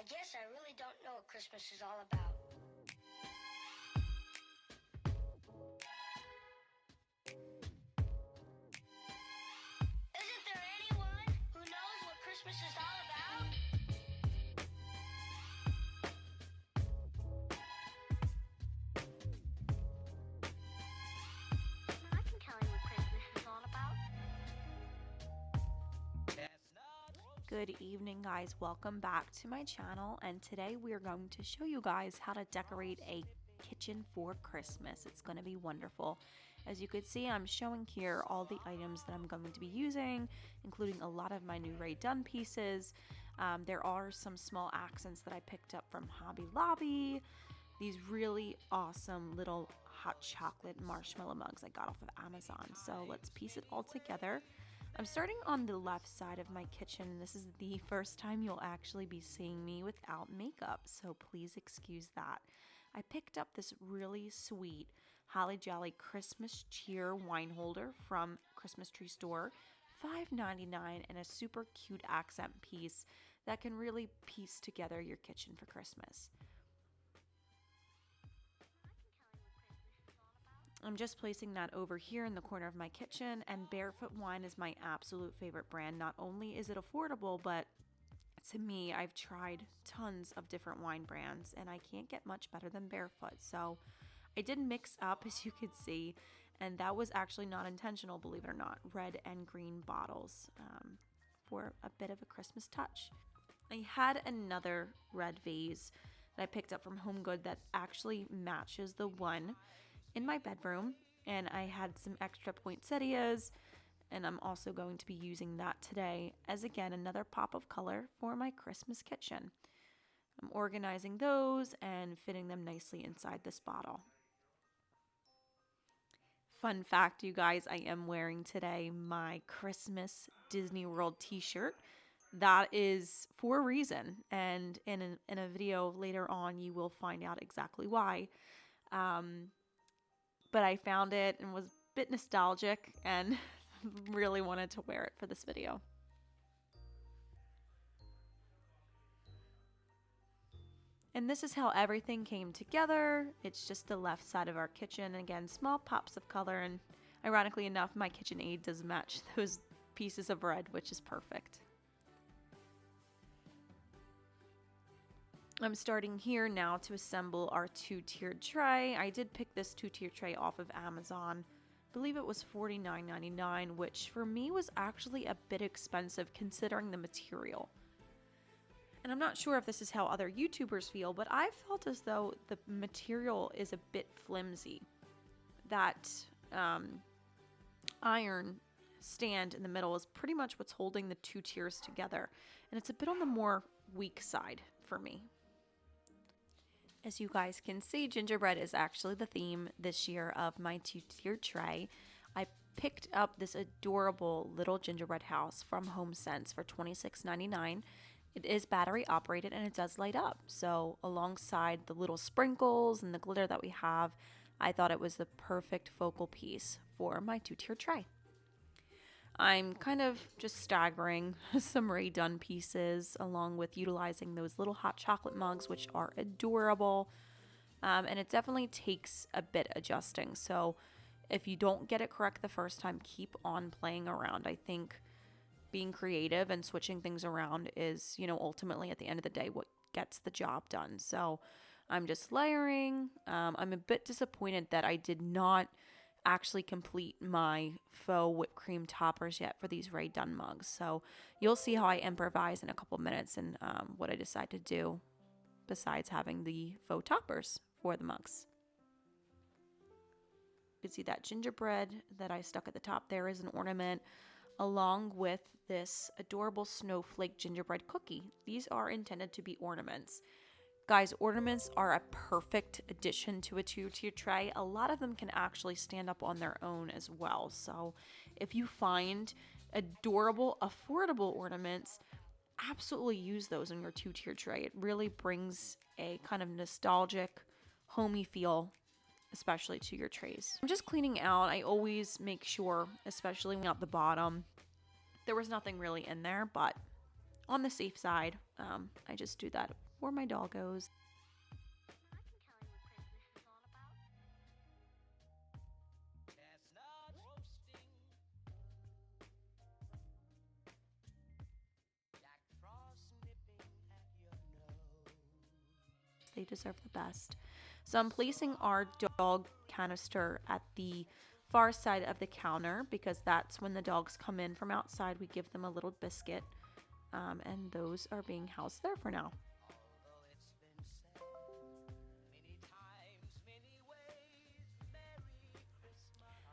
I guess I really don't know what Christmas is all about. Isn't there anyone who knows what Christmas is all about? I can tell you what Christmas is all about. Good evening, guys. Welcome back to my channel, and today we are going to show you guys how to decorate a kitchen for Christmas. It's going to be wonderful. As you can see, I'm showing here all the items that I'm going to be using, including a lot of my new Rae Dunn pieces. There are some small accents that I picked up from Hobby Lobby. These really awesome little hot chocolate marshmallow mugs I got off of Amazon. So let's piece it all together. I'm starting on the left side of my kitchen, and this is the first time you'll actually be seeing me without makeup, so please excuse that. I picked up this really sweet Holly Jolly Christmas Cheer wine holder from Christmas Tree Store, $5.99, and a super cute accent piece that can really piece together your kitchen for Christmas. I'm just placing that over here in the corner of my kitchen, and Barefoot Wine is my absolute favorite brand. Not only is it affordable, but to me, I've tried tons of different wine brands and I can't get much better than Barefoot. So I did mix up, as you could see, and that was actually not intentional, believe it or not, red and green bottles for a bit of a Christmas touch. I had another red vase that I picked up from Home Good that actually matches the one in my bedroom, and I had some extra poinsettias, and I'm also going to be using that today as, again, another pop of color for my Christmas kitchen. I'm organizing those and fitting them nicely inside this bottle. Fun fact, you guys, I am wearing today my Christmas Disney World t-shirt. That is for a reason, and in a video later on you will find out exactly why. But I found it and was a bit nostalgic and really wanted to wear it for this video. And this is how everything came together. It's just the left side of our kitchen. And again, small pops of color, and ironically enough, my KitchenAid does match those pieces of red, which is perfect. I'm starting here now to assemble our two-tiered tray. I did pick this two-tiered tray off of Amazon. I believe it was $49.99, which for me was actually a bit expensive considering the material. And I'm not sure if this is how other YouTubers feel, but I felt as though the material is a bit flimsy. That iron stand in the middle is pretty much what's holding the two tiers together, and it's a bit on the more weak side for me. As you guys can see, gingerbread is actually the theme this year of my two-tiered tray. I picked up this adorable little gingerbread house from HomeSense for $26.99. It is battery operated and it does light up. So alongside the little sprinkles and the glitter that we have, I thought it was the perfect focal piece for my two-tiered tray. I'm kind of just staggering some Rae Dunn pieces along with utilizing those little hot chocolate mugs, which are adorable. And it definitely takes a bit adjusting. So if you don't get it correct the first time, keep on playing around. I think being creative and switching things around is, ultimately at the end of the day, what gets the job done. So I'm just layering. I'm a bit disappointed that I did not actually complete my faux whipped cream toppers yet for these Rae Dunn mugs. So you'll see how I improvise in a couple minutes and what I decide to do besides having the faux toppers for the mugs. You can see that gingerbread that I stuck at the top there is an ornament, along with this adorable snowflake gingerbread cookie. These are intended to be ornaments. Guys, ornaments are a perfect addition to a two-tier tray. A lot of them can actually stand up on their own as well. So if you find adorable, affordable ornaments, absolutely use those in your two-tier tray. It really brings a kind of nostalgic, homey feel, especially to your trays. I'm just cleaning out. I always make sure, especially at the bottom, there was nothing really in there, but on the safe side, I just do that for my doggos. They deserve the best. So I'm placing our dog canister at the far side of the counter because that's when the dogs come in from outside. We give them a little biscuit, and those are being housed there for now.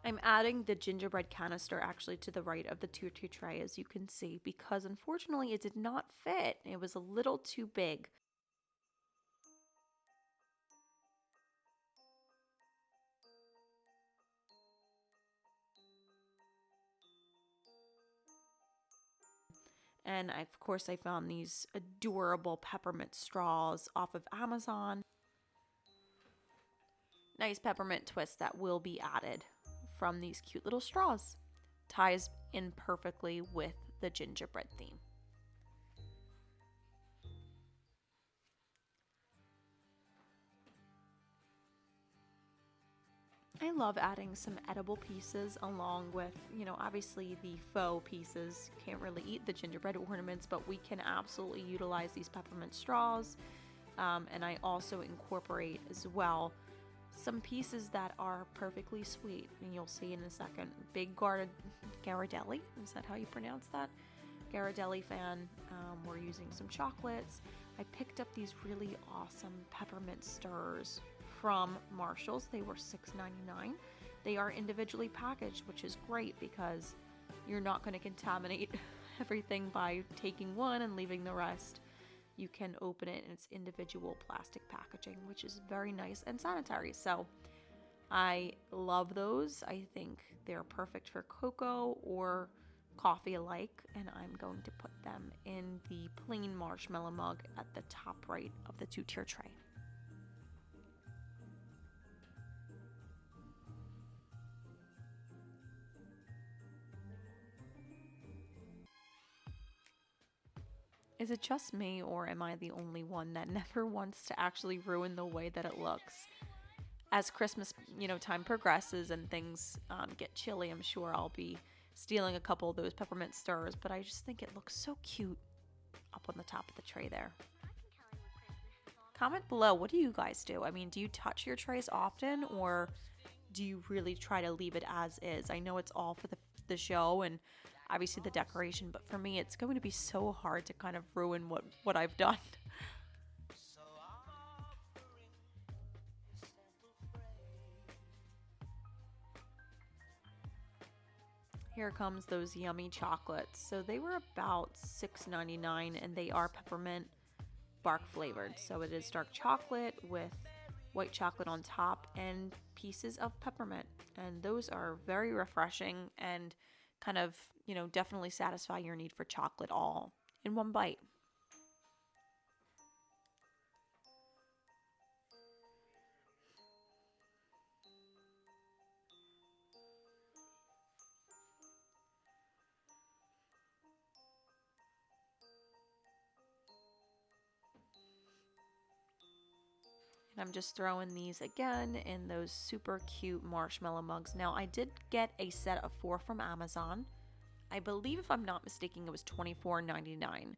I'm adding the gingerbread canister actually to the right of the tutu tray, as you can see, because unfortunately it did not fit. It was a little too big. And of course I found these adorable peppermint straws off of Amazon. Nice peppermint twist that will be added from these cute little straws. Ties in perfectly with the gingerbread theme. I love adding some edible pieces along with, obviously the faux pieces. Can't really eat the gingerbread ornaments, but we can absolutely utilize these peppermint straws. And I also incorporate as well some pieces that are perfectly sweet, and you'll see in a second. Big Ghirardelli, is that how you pronounce that? Ghirardelli fan. We're using some chocolates. I picked up these really awesome peppermint stirs from Marshall's. They were $6.99. They are individually packaged, which is great because you're not going to contaminate everything by taking one and leaving the rest. You can open it in its individual plastic packaging, which is very nice and sanitary. So I love those. I think they're perfect for cocoa or coffee alike, and I'm going to put them in the plain marshmallow mug at the top right of the two-tier tray. Is it just me, or am I the only one that never wants to actually ruin the way that it looks? As Christmas, time progresses and things get chilly, I'm sure I'll be stealing a couple of those peppermint stirs, but I just think it looks so cute up on the top of the tray there. Comment below, what do you guys do? I mean, do you touch your trays often, or do you really try to leave it as is? I know it's all for the show and obviously the decoration, but for me it's going to be so hard to kind of ruin what I've done. Here comes those yummy chocolates. So they were about $6.99 and they are peppermint bark flavored. So it is dark chocolate with white chocolate on top and pieces of peppermint. And those are very refreshing and kind of, definitely satisfy your need for chocolate all in one bite. And I'm just throwing these again in those super cute marshmallow mugs. Now, I did get a set of 4 from Amazon. I believe, if I'm not mistaken, it was $24.99,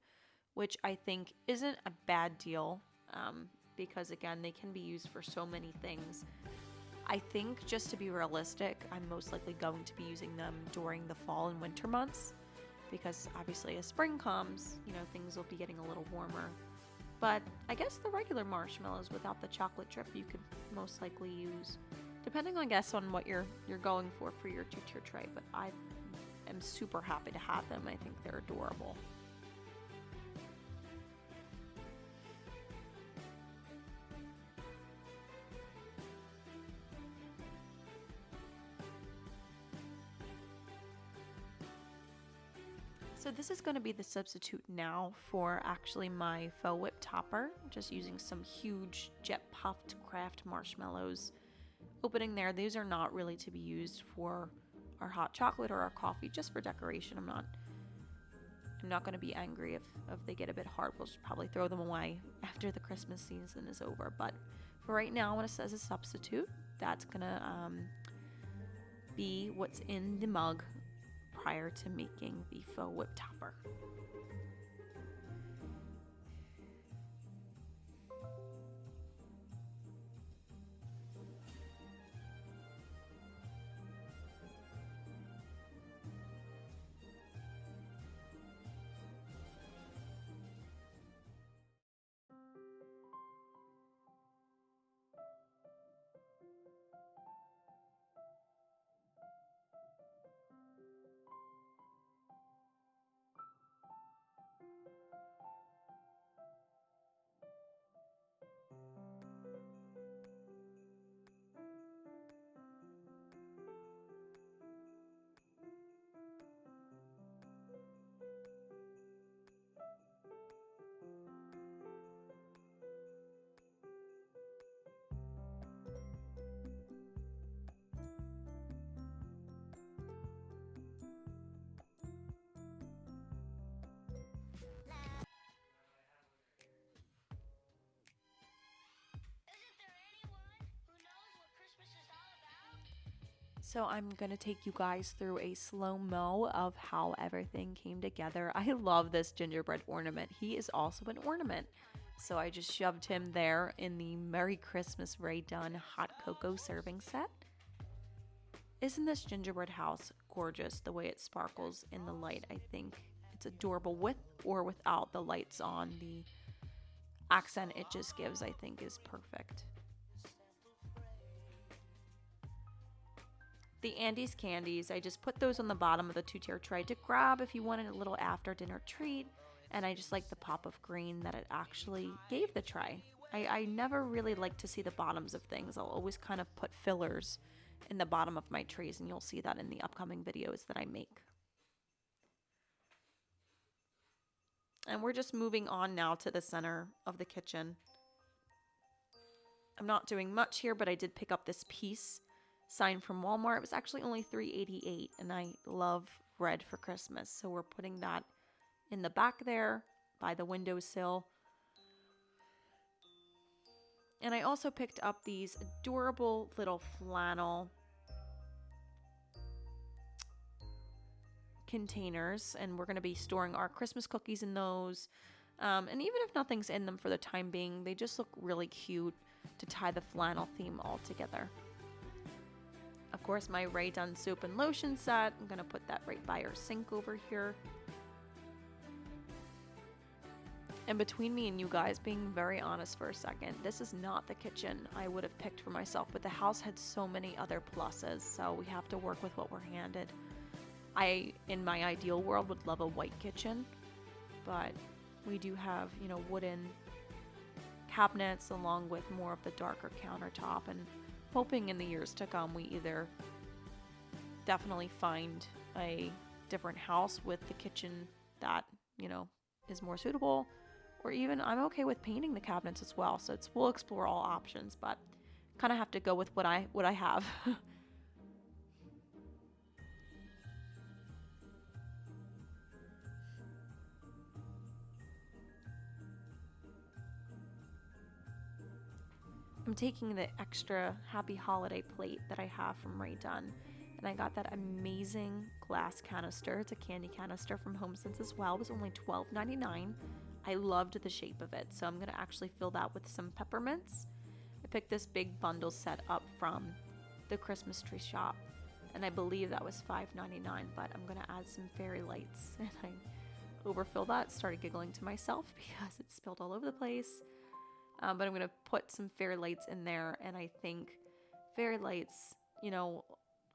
which I think isn't a bad deal because, again, they can be used for so many things. I think, just to be realistic, I'm most likely going to be using them during the fall and winter months because, obviously, as spring comes, things will be getting a little warmer. But I guess the regular marshmallows without the chocolate drip you could most likely use, depending, I guess, on what you're going for your two-tier tray. But I am super happy to have them. I think they're adorable. So this is going to be the substitute now for actually my faux whip topper. Just using some huge jet puffed craft marshmallows. Opening there, these are not really to be used for our hot chocolate or our coffee, just for decoration. I'm I'm not going to be angry if they get a bit hard. We'll just probably throw them away after the Christmas season is over. But for right now, when it says a substitute, that's going to be what's in the mug prior to making the faux whip topper. So I'm going to take you guys through a slow-mo of how everything came together. I love this gingerbread ornament. He is also an ornament. So I just shoved him there in the Merry Christmas Ray Dunn hot cocoa serving set. Isn't this gingerbread house gorgeous the way it sparkles in the light? I think it's adorable with or without the lights on. The accent it just gives, I think, is perfect. The Andes candies, I just put those on the bottom of the 2-tier tray to grab if you wanted a little after dinner treat, and I just like the pop of green that it actually gave the tray. I never really like to see the bottoms of things. I'll always kind of put fillers in the bottom of my trays, and you'll see that in the upcoming videos that I make. And we're just moving on now to the center of the kitchen. I'm not doing much here, but I did pick up this piece sign from Walmart. It was actually only $3.88, and I love red for Christmas, so we're putting that in the back there by the windowsill. And I also picked up these adorable little flannel containers, and we're going to be storing our Christmas cookies in those. And even if nothing's in them for the time being, they just look really cute to tie the flannel theme all together. Of course, my Ray Dunn soap and lotion set. I'm going to put that right by our sink over here. And between me and you guys, being very honest for a second, this is not the kitchen I would have picked for myself, but the house had so many other pluses, so we have to work with what we're handed. I, in my ideal world, would love a white kitchen, but we do have, you know, wooden cabinets along with more of the darker countertop, and hoping in the years to come we either definitely find a different house with the kitchen that, you know, is more suitable, or even I'm okay with painting the cabinets as well. So we'll explore all options, but kind of have to go with what I have. I'm taking the extra happy holiday plate that I have from Ray Dunn, and I got that amazing glass canister. It's a candy canister from HomeSense as well. It was only $12.99. I loved the shape of it, so I'm going to actually fill that with some peppermints. I picked this big bundle set up from the Christmas tree shop, and I believe that was $5.99, but I'm going to add some fairy lights, and I overfilled that, started giggling to myself because it spilled all over the place. But I'm going to put some fairy lights in there, and I think fairy lights, you know,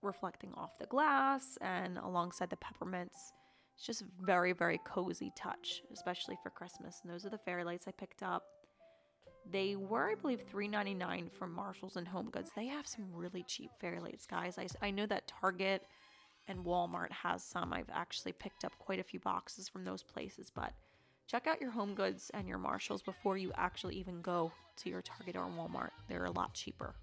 reflecting off the glass and alongside the peppermints, it's just very, very cozy touch, especially for Christmas. And those are the fairy lights I picked up. They were, I believe, $3.99 from Marshalls and Home Goods. They have some really cheap fairy lights, guys. I know that Target and Walmart has some. I've actually picked up quite a few boxes from those places, but check out your Home Goods and your Marshalls before you actually even go to your Target or Walmart. They're a lot cheaper.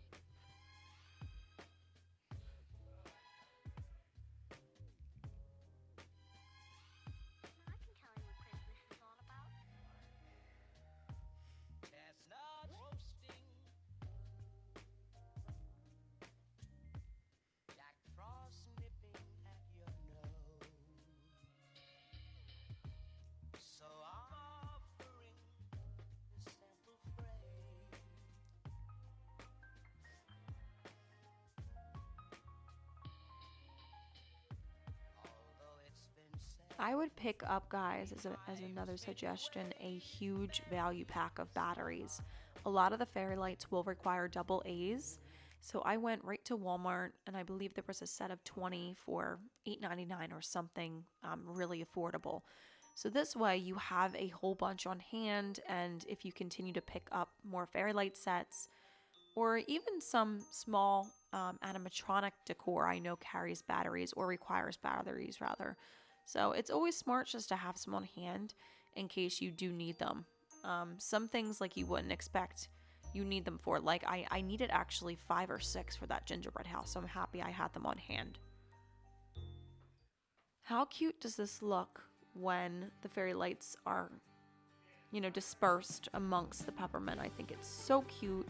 I would pick up, guys, as another suggestion, a huge value pack of batteries. A lot of the fairy lights will require double A's. So I went right to Walmart, and I believe there was a set of 20 for $8.99 or something, really affordable. So this way you have a whole bunch on hand, and if you continue to pick up more fairy light sets, or even some small animatronic decor I know carries batteries or requires batteries rather. So it's always smart just to have some on hand in case you do need them. Some things like you wouldn't expect you need them for. Like I needed actually 5 or 6 for that gingerbread house, so I'm happy I had them on hand. How cute does this look when the fairy lights are, dispersed amongst the peppermint? I think it's so cute.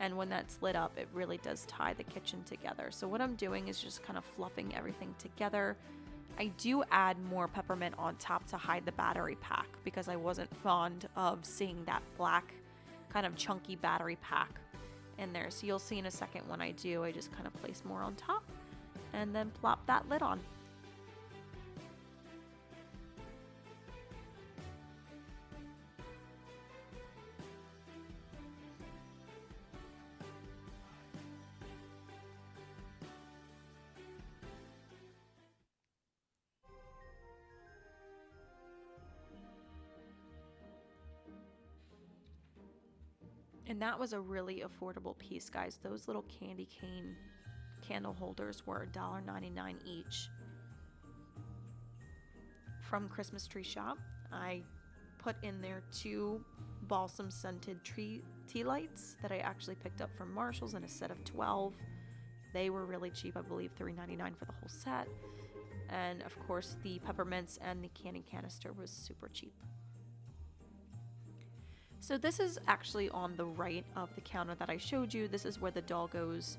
And when that's lit up, it really does tie the kitchen together. So what I'm doing is just kind of fluffing everything together. I do add more peppermint on top to hide the battery pack because I wasn't fond of seeing that black kind of chunky battery pack in there. So you'll see in a second when I do, I just kind of place more on top and then plop that lid on. And that was a really affordable piece, guys. Those little candy cane candle holders were $1.99 each. From Christmas Tree Shop, I put in there 2 balsam scented tea lights that I actually picked up from Marshall's in a set of 12. They were really cheap, I believe $3.99 for the whole set. And of course the peppermints and the candy canister was super cheap. So this is actually on the right of the counter that I showed you. This is where the doggos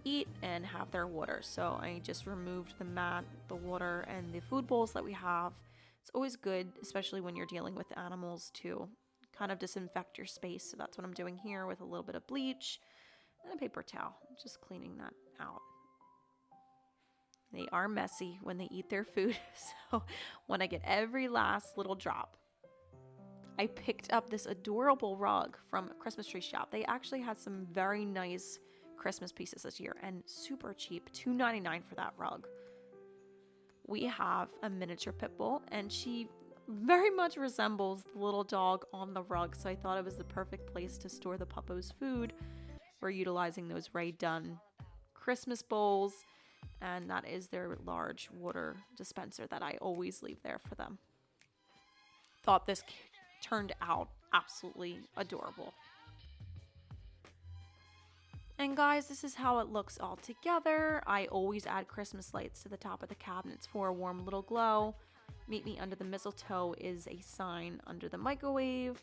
eat and have their water. So I just removed the mat, the water, and the food bowls that we have. It's always good, especially when you're dealing with animals, to kind of disinfect your space. So that's what I'm doing here with a little bit of bleach and a paper towel. Just cleaning that out. They are messy when they eat their food, so want to get every last little drop. I picked up this adorable rug from Christmas Tree Shop. They actually had some very nice Christmas pieces this year and super cheap, $2.99 for that rug. We have a miniature pit bull, and she very much resembles the little dog on the rug, so I thought it was the perfect place to store the puppos' food. We're utilizing those Ray Dunn Christmas bowls, and that is their large water dispenser that I always leave there for them. Thought this turned out absolutely adorable. And guys, this is how it looks all together. I always add Christmas lights to the top of the cabinets for a warm little glow. Meet me under the mistletoe is a sign under the microwave.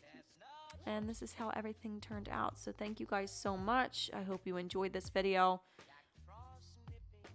And this is how everything turned out. So thank you guys so much. I hope you enjoyed this video.